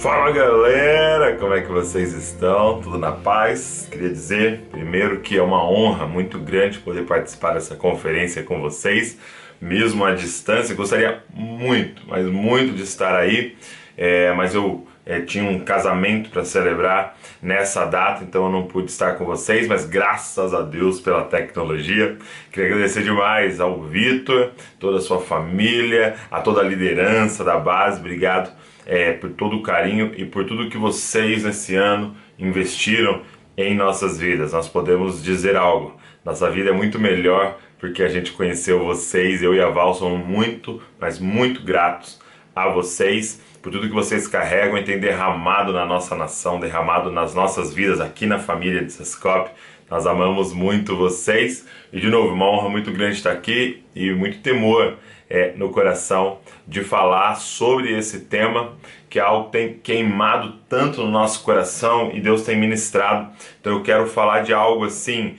Fala galera, como é que vocês estão? Tudo na paz? Queria dizer primeiro que é uma honra muito grande poder participar dessa conferência com vocês, mesmo à distância. Gostaria muito, mas muito de estar aí, mas eu tinha um casamento para celebrar nessa data, então eu não pude estar com vocês, mas graças a Deus pela tecnologia. Queria agradecer demais ao Vitor, toda a sua família, a toda a liderança da base. Obrigado por todo o carinho e por tudo que vocês nesse ano investiram em nossas vidas. Nós podemos dizer algo: nossa vida é muito melhor porque a gente conheceu vocês. Eu e a Val somos muito, mas muito gratos a vocês por tudo que vocês carregam e têm derramado na nossa nação, derramado nas nossas vidas aqui na família de Sescope. Nós amamos muito vocês e, de novo, uma honra muito grande estar aqui e muito temor no coração de falar sobre esse tema, que é algo que tem queimado tanto no nosso coração e Deus tem ministrado. Então eu quero falar de algo assim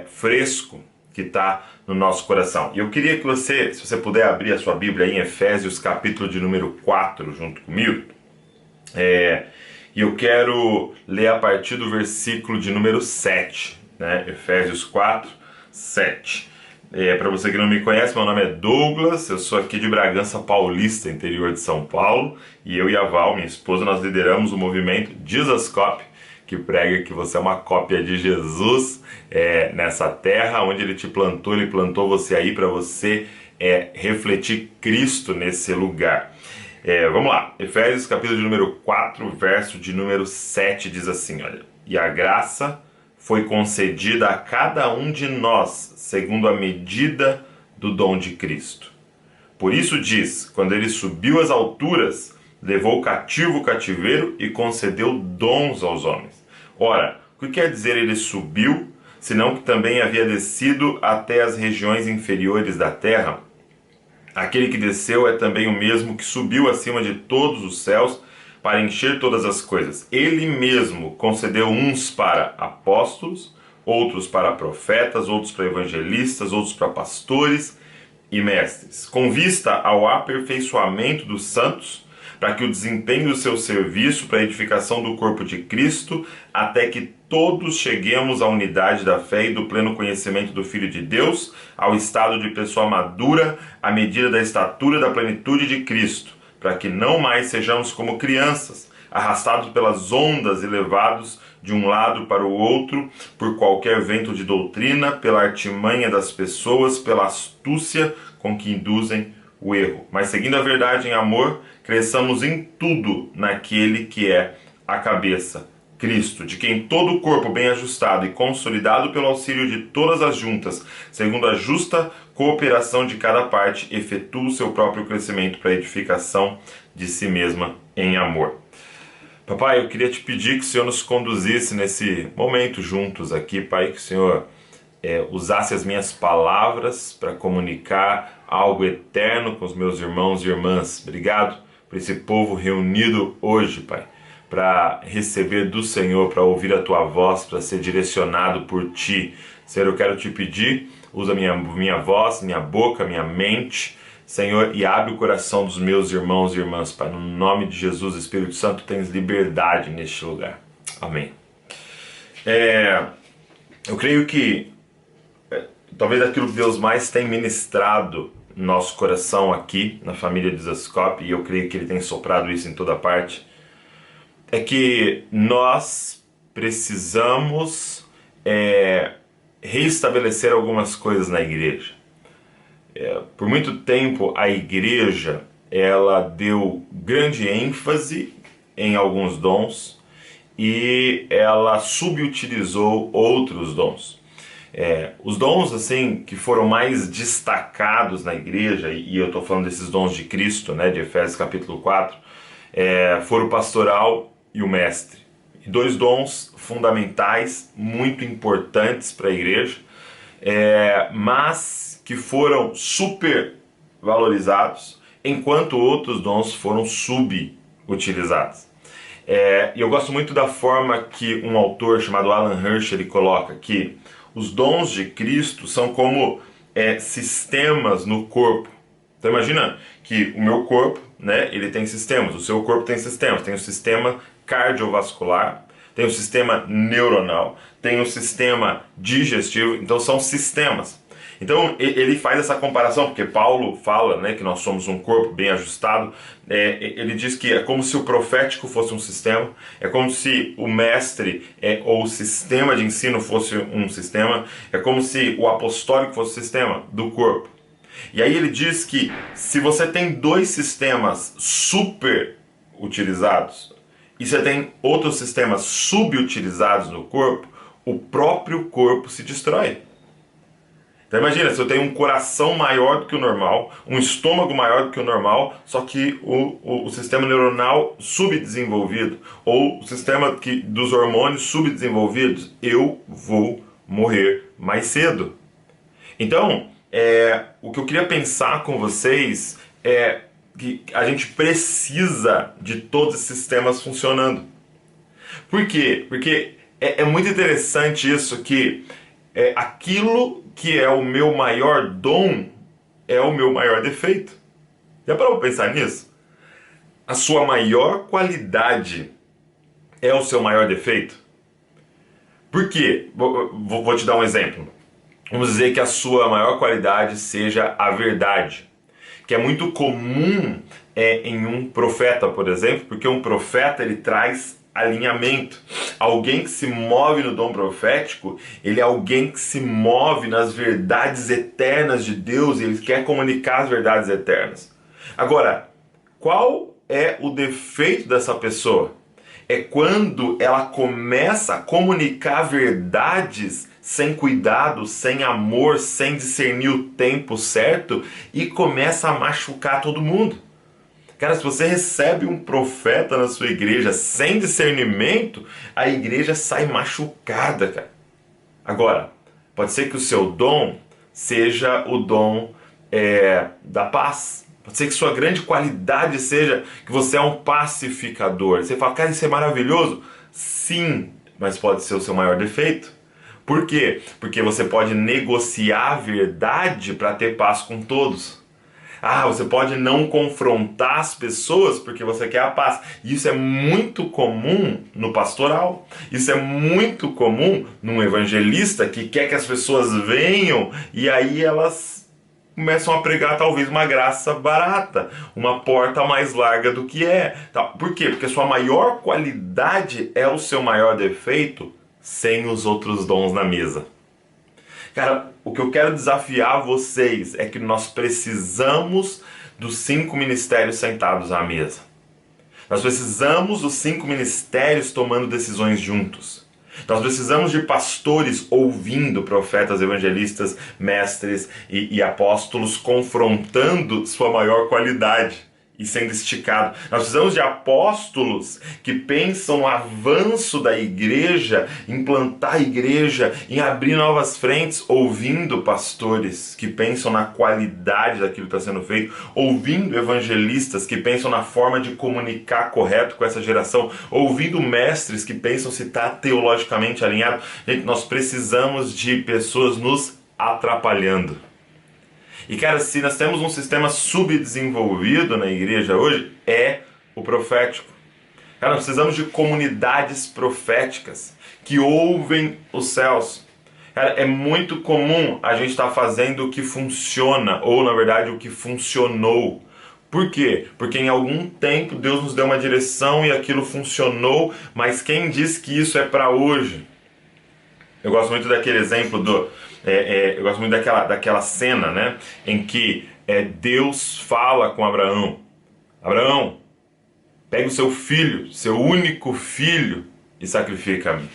fresco que está no nosso coração. E eu queria que você, se você puder abrir a sua Bíblia aí em Efésios capítulo de número 4 junto comigo, e eu quero ler a partir do versículo de número 7, né? Efésios 4, 7. Para você que não me conhece, meu nome é Douglas, eu sou aqui de Bragança Paulista, interior de São Paulo, e eu e a Val, minha esposa, nós lideramos o movimento Jesuscope, que prega que você é uma cópia de Jesus nessa terra, onde ele te plantou, ele plantou você aí para você refletir Cristo nesse lugar. Vamos lá, Efésios capítulo de número 4, verso de número 7 diz assim, olha: "E a graça foi concedida a cada um de nós, segundo a medida do dom de Cristo. Por isso diz, quando ele subiu às alturas, levou cativo o cativeiro e concedeu dons aos homens." Ora, o que quer dizer ele subiu, senão que também havia descido até as regiões inferiores da terra? Aquele que desceu é também o mesmo que subiu acima de todos os céus para encher todas as coisas. Ele mesmo concedeu uns para apóstolos, outros para profetas, outros para evangelistas, outros para pastores e mestres, com vista ao aperfeiçoamento dos santos, para que o desempenho do seu serviço para a edificação do corpo de Cristo, até que todos cheguemos à unidade da fé e do pleno conhecimento do Filho de Deus, ao estado de pessoa madura, à medida da estatura da plenitude de Cristo, para que não mais sejamos como crianças, arrastados pelas ondas e levados de um lado para o outro, por qualquer vento de doutrina, pela artimanha das pessoas, pela astúcia com que induzem o erro. Mas seguindo a verdade em amor, cresçamos em tudo naquele que é a cabeça, Cristo, de quem todo o corpo bem ajustado e consolidado pelo auxílio de todas as juntas, segundo a justa cooperação de cada parte, efetua o seu próprio crescimento para a edificação de si mesma em amor. Papai, eu queria te pedir que o Senhor nos conduzisse nesse momento juntos aqui, Pai, que o Senhor usasse as minhas palavras para comunicar algo eterno com os meus irmãos e irmãs. Obrigado por esse povo reunido hoje, Pai, para receber do Senhor, para ouvir a Tua voz, para ser direcionado por Ti. Senhor, eu quero te pedir, usa minha voz, minha boca, minha mente, Senhor, e abre o coração dos meus irmãos e irmãs, Pai. No nome de Jesus, Espírito Santo, tens liberdade neste lugar. Amém. Eu creio que talvez aquilo que Deus mais tem ministrado no nosso coração aqui, na família de Sescope, e eu creio que Ele tem soprado isso em toda parte, é que nós precisamos reestabelecer algumas coisas na igreja. Por muito tempo a igreja ela deu grande ênfase em alguns dons e ela subutilizou outros dons. Os dons assim que foram mais destacados na igreja, e eu estou falando desses dons de Cristo, né, de Efésios capítulo 4, foram o pastoral e o mestre. E dois dons fundamentais, muito importantes para a igreja, mas que foram super valorizados, enquanto outros dons foram subutilizados. E eu gosto muito da forma que um autor chamado Alan Hirsch ele coloca que os dons de Cristo são como sistemas no corpo. Então imagina que o meu corpo, né, ele tem sistemas, o seu corpo tem sistemas, tem o sistema cardiovascular, tem o sistema neuronal, tem o sistema digestivo, então são sistemas. Então ele faz essa comparação, porque Paulo fala, né, que nós somos um corpo bem ajustado. Ele diz que é como se o profético fosse um sistema, é como se o mestre ou o sistema de ensino fosse um sistema, é como se o apostólico fosse o sistema do corpo. E aí ele diz que se você tem dois sistemas super utilizados e você tem outros sistemas subutilizados no corpo, o próprio corpo se destrói. Então imagina, se eu tenho um coração maior do que o normal, um estômago maior do que o normal, só que o sistema neuronal subdesenvolvido, ou o sistema dos hormônios subdesenvolvidos, eu vou morrer mais cedo. Então, o que eu queria pensar com vocês é que a gente precisa de todos esses sistemas funcionando. Por quê? Porque é muito interessante isso, que aquilo que é o meu maior dom é o meu maior defeito. Já parou para pensar nisso? A sua maior qualidade é o seu maior defeito? Por quê? Vou te dar um exemplo. Vamos dizer que a sua maior qualidade seja a verdade, que é muito comum em um profeta, por exemplo, porque um profeta ele traz alinhamento. Alguém que se move no dom profético, ele é alguém que se move nas verdades eternas de Deus e ele quer comunicar as verdades eternas. Agora, qual é o defeito dessa pessoa? É quando ela começa a comunicar verdades sem cuidado, sem amor, sem discernir o tempo certo e começa a machucar todo mundo. Cara, se você recebe um profeta na sua igreja sem discernimento, a igreja sai machucada, cara. Agora, pode ser que o seu dom seja o dom da paz. Pode ser que sua grande qualidade seja que você é um pacificador. Você fala, cara, isso é maravilhoso? Sim, mas pode ser o seu maior defeito. Por quê? Porque você pode negociar a verdade para ter paz com todos. Você pode não confrontar as pessoas porque você quer a paz. Isso é muito comum no pastoral. Isso é muito comum num evangelista que quer que as pessoas venham e aí elas começam a pregar talvez uma graça barata, uma porta mais larga do que é. Por quê? Porque a sua maior qualidade é o seu maior defeito sem os outros dons na mesa. Cara, o que eu quero desafiar vocês é que nós precisamos dos 5 ministérios sentados à mesa. Nós precisamos dos 5 ministérios tomando decisões juntos. Nós precisamos de pastores ouvindo profetas, evangelistas, mestres e apóstolos confrontando sua maior qualidade e sendo esticado. Nós precisamos de apóstolos que pensam no avanço da igreja, em plantar a igreja, em abrir novas frentes, ouvindo pastores que pensam na qualidade daquilo que está sendo feito, ouvindo evangelistas que pensam na forma de comunicar correto com essa geração, ouvindo mestres que pensam se está teologicamente alinhado. Gente, nós precisamos de pessoas nos atrapalhando. E cara, se nós temos um sistema subdesenvolvido na igreja hoje, é o profético. Cara, nós precisamos de comunidades proféticas que ouvem os céus. Cara, é muito comum a gente estar fazendo o que funciona, ou na verdade o que funcionou. Por quê? Porque em algum tempo Deus nos deu uma direção e aquilo funcionou, mas quem diz que isso é para hoje? Eu gosto muito daquele exemplo eu gosto muito daquela cena, né, em que Deus fala com Abraão. Abraão, pega o seu filho, seu único filho, e sacrifica-me.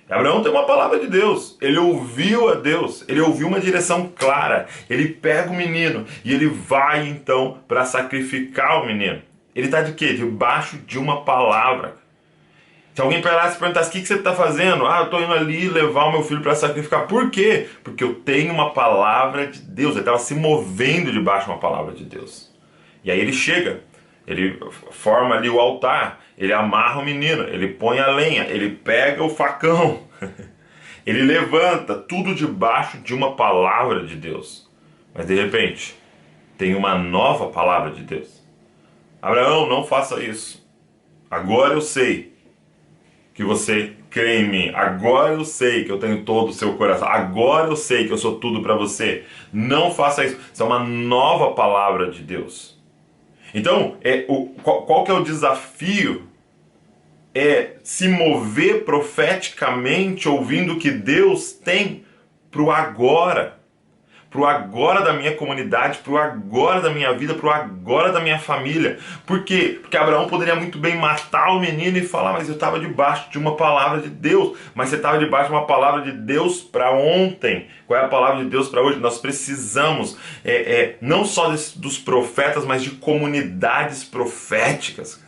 Abraão tem uma palavra de Deus, ele ouviu a Deus, ele ouviu uma direção clara, ele pega o menino e ele vai então para sacrificar o menino. Ele está de quê? Debaixo de uma palavra. Se alguém parasse e perguntasse, o que você está fazendo? Eu estou indo ali levar o meu filho para sacrificar. Por quê? Porque eu tenho uma palavra de Deus. Ele estava se movendo debaixo de uma palavra de Deus. E aí ele chega, ele forma ali o altar, ele amarra o menino, ele põe a lenha, ele pega o facão, ele levanta, tudo debaixo de uma palavra de Deus. Mas de repente, tem uma nova palavra de Deus. Abraão, não faça isso. Agora eu sei que você crê em mim. Agora eu sei que eu tenho todo o seu coração. Agora eu sei que eu sou tudo para você. Não faça isso. Isso é uma nova palavra de Deus. Então, qual que é o desafio? É se mover profeticamente ouvindo o que Deus tem para o agora. Para o agora da minha comunidade, para o agora da minha vida, para o agora da minha família. Por quê? Porque Abraão poderia muito bem matar o menino e falar, mas eu estava debaixo de uma palavra de Deus. Mas você estava debaixo de uma palavra de Deus para ontem. Qual é a palavra de Deus para hoje? Nós precisamos não só dos profetas, mas de comunidades proféticas.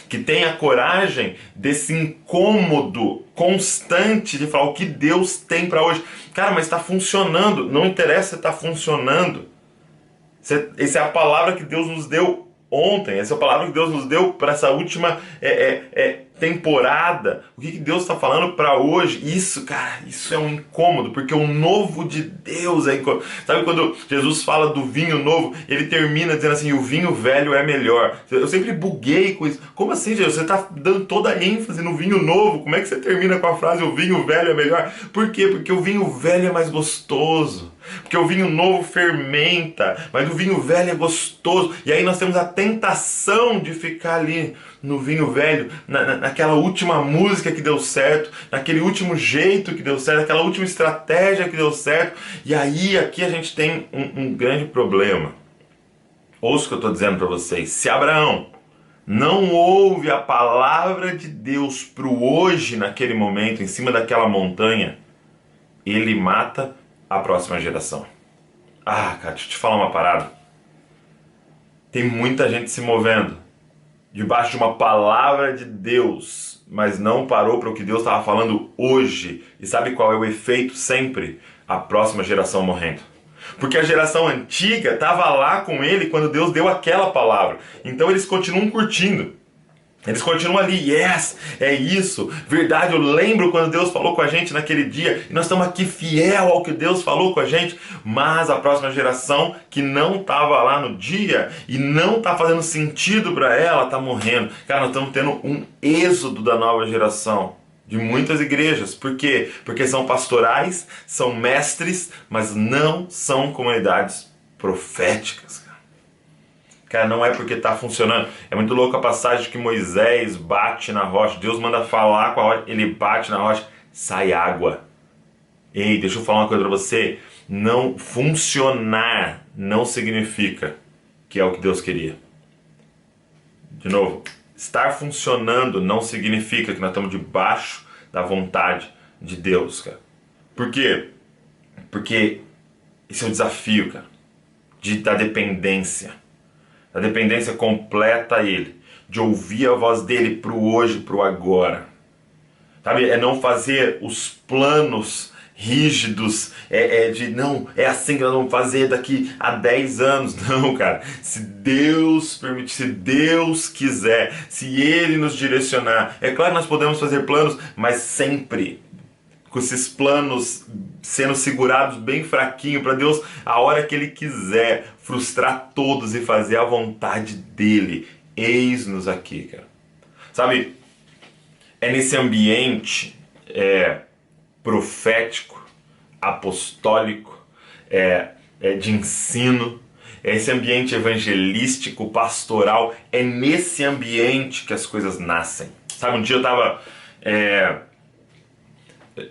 Que tenha coragem desse incômodo constante de falar o que Deus tem para hoje. Cara, mas está funcionando. Não interessa se está funcionando. Essa é a palavra que Deus nos deu ontem. Essa é a palavra que Deus nos deu para essa última temporada. O que Deus está falando para hoje? Isso, cara, isso é um incômodo, porque o novo de Deus é incômodo. Sabe quando Jesus fala do vinho novo, ele termina dizendo assim, o vinho velho é melhor. Eu sempre buguei com isso. Como assim, Jesus? Você está dando toda a ênfase no vinho novo. Como é que você termina com a frase, o vinho velho é melhor? Por quê? Porque o vinho velho é mais gostoso. Porque o vinho novo fermenta, mas o vinho velho é gostoso. E aí nós temos a tentação de ficar ali no vinho velho, naquela última música que deu certo, naquele último jeito que deu certo, naquela última estratégia que deu certo. E aí aqui a gente tem um grande problema. Ouça o que eu estou dizendo para vocês. Se Abraão não ouve a palavra de Deus para o hoje, naquele momento, em cima daquela montanha, ele mata a próxima geração. Ah, cara, deixa eu te falar uma parada. Tem muita gente se movendo debaixo de uma palavra de Deus, mas não parou para o que Deus estava falando hoje. E sabe qual é o efeito sempre? A próxima geração morrendo. Porque a geração antiga estava lá com ele quando Deus deu aquela palavra. Então eles continuam curtindo. Eles continuam ali, yes, é isso, verdade, eu lembro quando Deus falou com a gente naquele dia, e nós estamos aqui fiel ao que Deus falou com a gente, mas a próxima geração que não estava lá no dia e não está fazendo sentido para ela, está morrendo. Cara, nós estamos tendo um êxodo da nova geração, de muitas igrejas. Por quê? Porque são pastorais, são mestres, mas não são comunidades proféticas. Cara, não é porque está funcionando. É muito louco a passagem que Moisés bate na rocha. Deus manda falar com a rocha, ele bate na rocha, sai água. Ei, deixa eu falar uma coisa para você. Não funcionar não significa que é o que Deus queria. De novo, estar funcionando não significa que nós estamos debaixo da vontade de Deus, cara. Por quê? Porque esse é o desafio, cara, da dependência. A dependência completa a Ele, de ouvir a voz dele pro hoje, pro agora. Sabe, é não fazer os planos rígidos, não, é assim que nós vamos fazer daqui a 10 anos. Não, cara, se Deus permitir, se Deus quiser, se Ele nos direcionar. É claro que nós podemos fazer planos, mas sempre com esses planos sendo segurados bem fraquinho para Deus, a hora que Ele quiser, frustrar todos e fazer a vontade dEle. Eis-nos aqui, cara. Sabe, é nesse ambiente profético, apostólico, de ensino, é esse ambiente evangelístico, pastoral, é nesse ambiente que as coisas nascem. Sabe, um dia eu estava...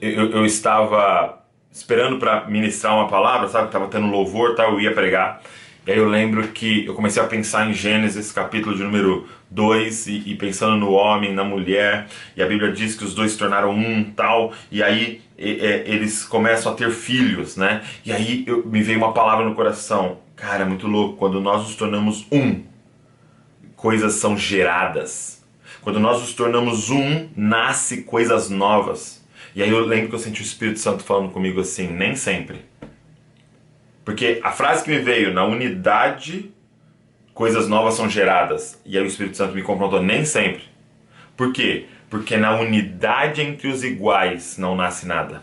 Eu estava esperando para ministrar uma palavra, sabe? Estava tendo louvor, tá? Eu ia pregar. E aí eu lembro que eu comecei a pensar em Gênesis, capítulo de número 2, e pensando no homem, na mulher. E a Bíblia diz que os dois se tornaram um, tal. E aí eles começam a ter filhos, né? E aí me veio uma palavra no coração. Cara, é muito louco. Quando nós nos tornamos um, coisas são geradas. Quando nós nos tornamos um, nasce coisas novas. E aí eu lembro que eu senti o Espírito Santo falando comigo assim, nem sempre. Porque a frase que me veio, na unidade, coisas novas são geradas. E aí o Espírito Santo me confrontou, nem sempre. Por quê? Porque na unidade entre os iguais não nasce nada.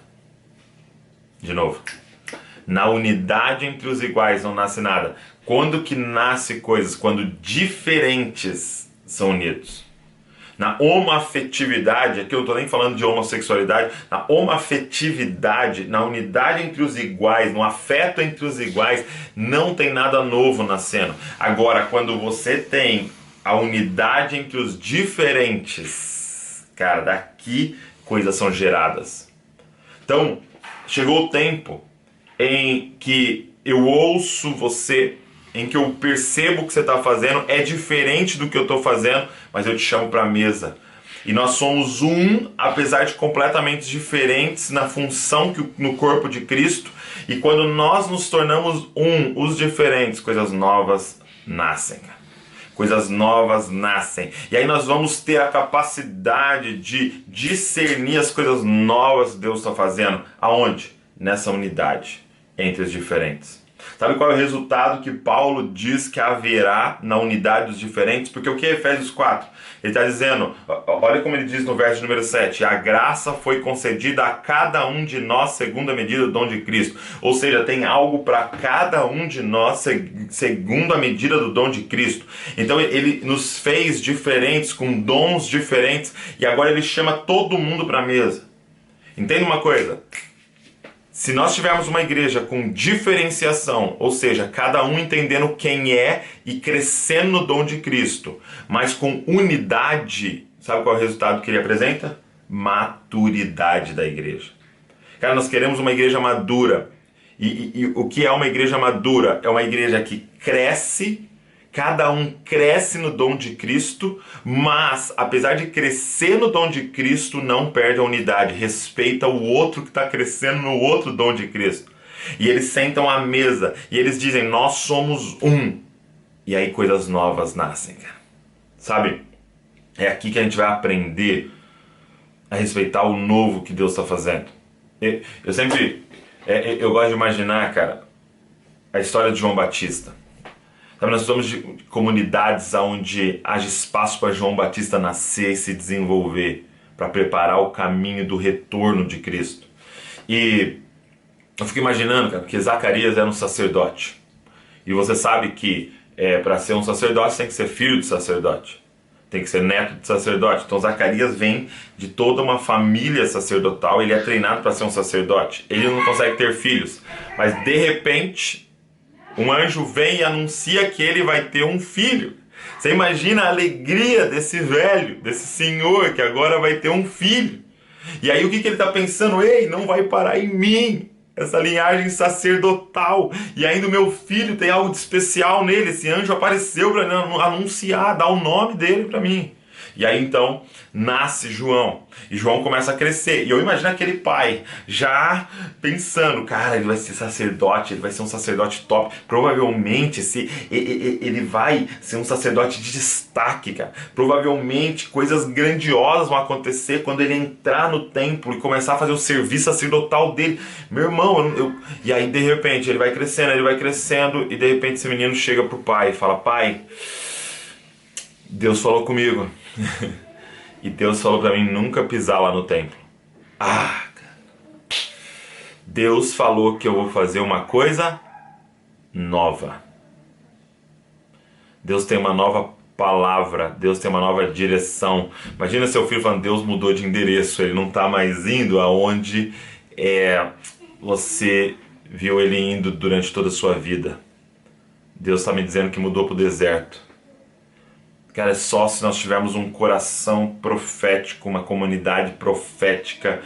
De novo. Na unidade entre os iguais não nasce nada. Quando que nasce coisas? Quando diferentes são unidos. Na homoafetividade, aqui eu não estou nem falando de homossexualidade, na homoafetividade, na unidade entre os iguais, no afeto entre os iguais, não tem nada novo nascendo. Agora, quando você tem a unidade entre os diferentes, cara, daqui coisas são geradas. Então, chegou o tempo em que eu ouço você, em que eu percebo o que você está fazendo, é diferente do que eu estou fazendo, mas eu te chamo para a mesa. E nós somos um, apesar de completamente diferentes na função no corpo de Cristo. E quando nós nos tornamos um, os diferentes, coisas novas nascem. Coisas novas nascem. E aí nós vamos ter a capacidade de discernir as coisas novas que Deus está fazendo. Aonde? Nessa unidade entre os diferentes. Sabe qual é o resultado que Paulo diz que haverá na unidade dos diferentes? Porque o que é Efésios 4? Ele está dizendo, olha como ele diz no verso número 7, a graça foi concedida a cada um de nós segundo a medida do dom de Cristo. Ou seja, tem algo para cada um de nós segundo a medida do dom de Cristo. Então ele nos fez diferentes, com dons diferentes, e agora ele chama todo mundo para a mesa. Entende uma coisa? Se nós tivermos uma igreja com diferenciação, ou seja, cada um entendendo quem é e crescendo no dom de Cristo, mas com unidade, sabe qual é o resultado que ele apresenta? Maturidade da igreja. Cara, nós queremos uma igreja madura. E o que é uma igreja madura? É uma igreja que cresce. Cada um cresce no dom de Cristo, mas, apesar de crescer no dom de Cristo, não perde a unidade, respeita o outro que está crescendo no outro dom de Cristo. E eles sentam à mesa e eles dizem, nós somos um. E aí coisas novas nascem, cara. Sabe? É aqui que a gente vai aprender a respeitar o novo que Deus está fazendo. Eu sempre, eu gosto de imaginar, cara, a história de João Batista. Sabe, nós somos de comunidades onde haja espaço para João Batista nascer e se desenvolver, para preparar o caminho do retorno de Cristo. E eu fico imaginando, cara, que Zacarias era um sacerdote. E você sabe que para ser um sacerdote você tem que ser filho de sacerdote. Tem que ser neto de sacerdote. Então Zacarias vem de toda uma família sacerdotal, ele é treinado para ser um sacerdote. Ele não consegue ter filhos, mas de repente um anjo vem e anuncia que ele vai ter um filho. Você imagina a alegria desse velho, desse senhor que agora vai ter um filho. E aí o que ele está pensando? Ei, não vai parar em mim essa linhagem sacerdotal. E ainda o meu filho tem algo de especial nele. Esse anjo apareceu para anunciar, dar o nome dele para mim. E aí então nasce João. E João começa a crescer. E eu imagino aquele pai já pensando, cara, ele vai ser sacerdote, ele vai ser um sacerdote top. Provavelmente ele vai ser um sacerdote de destaque, cara. Provavelmente coisas grandiosas vão acontecer quando ele entrar no templo e começar a fazer o serviço sacerdotal dele. Meu irmão, E aí de repente ele vai crescendo e de repente esse menino chega pro pai e fala, pai, Deus falou comigo. E Deus falou pra mim nunca pisar lá no templo. Cara. Deus falou que eu vou fazer uma coisa nova. Deus tem uma nova palavra. Deus tem uma nova direção. Imagina seu filho falando, Deus mudou de endereço. Ele não tá mais indo aonde você viu ele indo durante toda a sua vida. Deus está me dizendo que mudou pro deserto. Cara, é só se nós tivermos um coração profético, uma comunidade profética,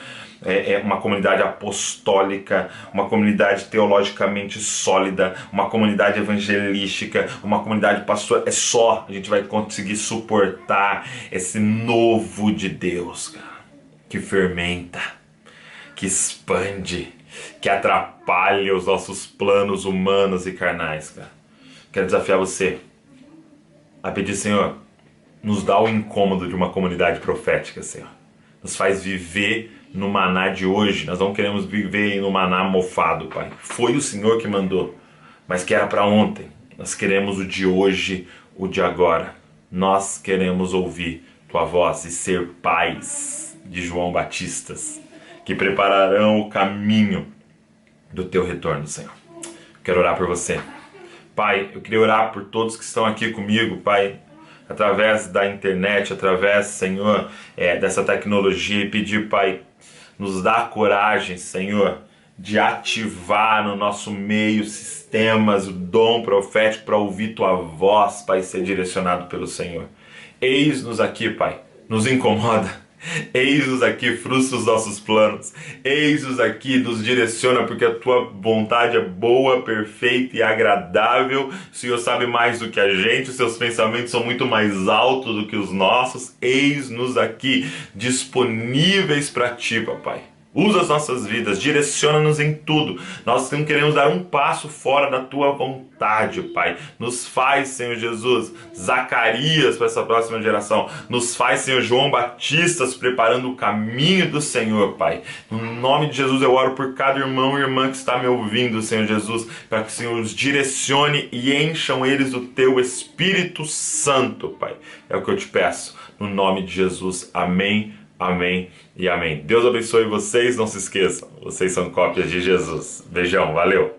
uma comunidade apostólica, uma comunidade teologicamente sólida, uma comunidade evangelística, uma comunidade pastoral. É só a gente vai conseguir suportar esse novo de Deus, cara, que fermenta, que expande, que atrapalha os nossos planos humanos e carnais, cara. Quero desafiar você a pedir, Senhor, nos dá o incômodo de uma comunidade profética, Senhor. Nos faz viver no maná de hoje. Nós não queremos viver no maná mofado, Pai. Foi o Senhor que mandou, mas que era para ontem. Nós queremos o de hoje, o de agora. Nós queremos ouvir Tua voz e ser pais de João Batistas, que prepararão o caminho do teu retorno, Senhor. Quero orar por você. Pai, eu queria orar por todos que estão aqui comigo, Pai, através da internet, através, Senhor, dessa tecnologia, e pedir, Pai, nos dá coragem, Senhor, de ativar no nosso meio sistemas, o dom profético para ouvir Tua voz, Pai, ser direcionado pelo Senhor. Eis-nos aqui, Pai, nos incomoda. Eis-nos aqui, frustra os nossos planos. Eis-nos aqui, nos direciona, porque a Tua vontade é boa, perfeita e agradável. O Senhor sabe mais do que a gente, os Seus pensamentos são muito mais altos do que os nossos. Eis-nos aqui, disponíveis para Ti, Papai. Usa as nossas vidas, direciona-nos em tudo. Nós não queremos dar um passo fora da Tua vontade, Pai. Nos faz, Senhor Jesus, Zacarias para essa próxima geração. Nos faz, Senhor João Batista, preparando o caminho do Senhor, Pai. No nome de Jesus eu oro por cada irmão e irmã que está me ouvindo, Senhor Jesus, para que o Senhor os direcione e encham eles do Teu Espírito Santo, Pai. É o que eu te peço. No nome de Jesus. Amém. Amém e amém. Deus abençoe vocês, não se esqueçam, vocês são cópias de Jesus. Beijão, valeu!